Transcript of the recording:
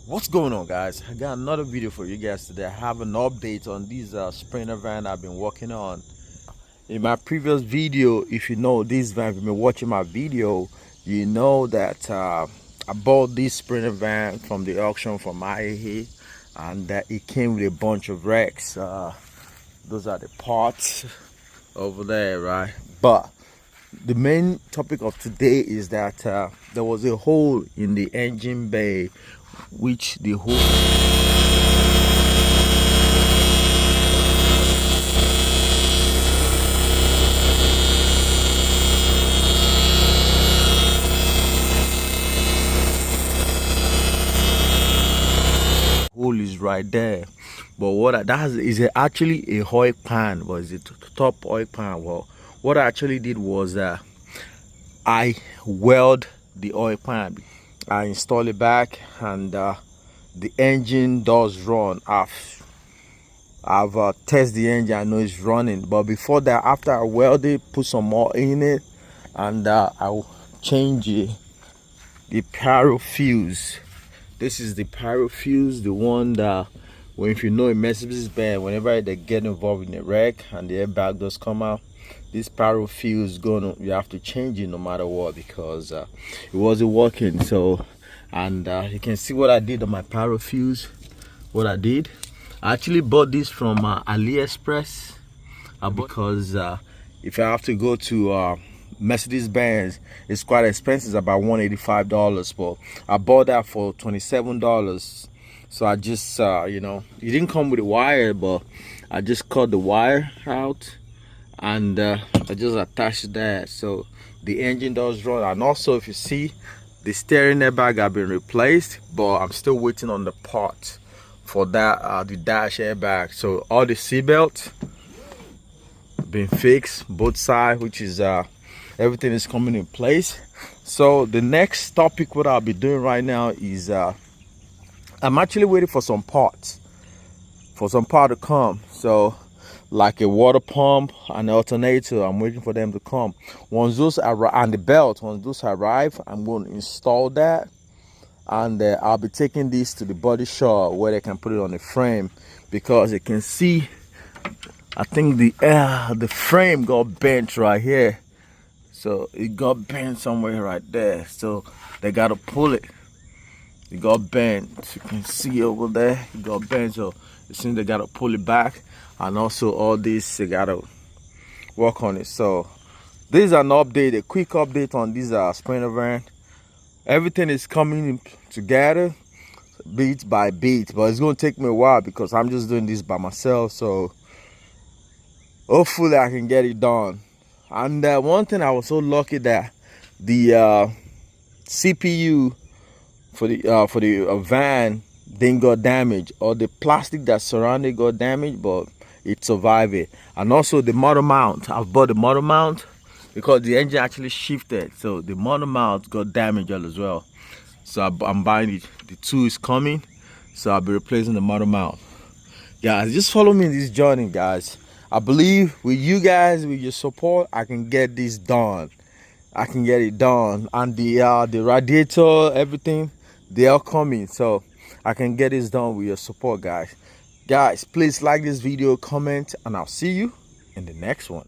What's going on, guys? I got another video for you guys today. I have an update on this sprinter van I've been working on. In my previous video, if you know this van, if you've been watching my video, you know that I bought this sprinter van from the auction from IAA, and that it came with a bunch of wrecks. Those are the parts over there, right? But the main topic of today is that there was a hole in the engine bay, which the hole is right there. But is actually a oil pan, was it top oil pan? Well, what I actually did was I weld the oil pan. I install it back, and the engine does run. I've tested the engine. I know it's running, but before that, after I weld it, put some more in it, and I'll change the Pyrofuse. This is the Pyrofuse, the one that, when, if you know, it Mercedes Benz, whenever they get involved in a wreck and the airbag does come out, this Pyrofuse you have to change it no matter what, because it wasn't working. So, and you can see what I did on my Pyrofuse. What I did, I actually bought this from AliExpress, because if I have to go to Mercedes Benz, it's quite expensive. It's about $185, but I bought that for $27. So I just you know, it didn't come with a wire, but I just cut the wire out, and I just attached that, so the engine does run. And also, if you see, the steering airbag have been replaced, but I'm still waiting on the part for that, the dash airbag. So all the seatbelts been fixed, both sides, which is everything is coming in place. So the next topic, what I'll be doing right now is I'm actually waiting for some parts to come. So like a water pump and alternator, I'm waiting for them to come. Once those arrive, and the belt, once those arrive, I'm going to install that, and I'll be taking this to the body shop where they can put it on the frame, because you can see, I think the frame got bent right here. So it got bent somewhere right there, so they gotta pull it. It got bent, you can see over there, it got bent, so it seems they gotta pull it back. And also all this, they gotta work on it. So this is an update, a quick update on this sprinter van. Everything is coming together bit by bit, but it's gonna take me a while because I'm just doing this by myself. So hopefully I can get it done. And one thing, I was so lucky that the CPU for the van didn't got damaged, or the plastic that surrounded got damaged, but it survived it. And also the motor mount, I've bought the motor mount because the engine actually shifted, so the motor mount got damaged as well. So I'm buying it. The two is coming, so I'll be replacing the motor mount. Guys, just follow me in this journey, guys. I believe with you guys, with your support, I can get this done. I can get it done. And the radiator, everything, they are coming, so I can get this done with your support, guys. Guys, please like this video, comment, and I'll see you in the next one.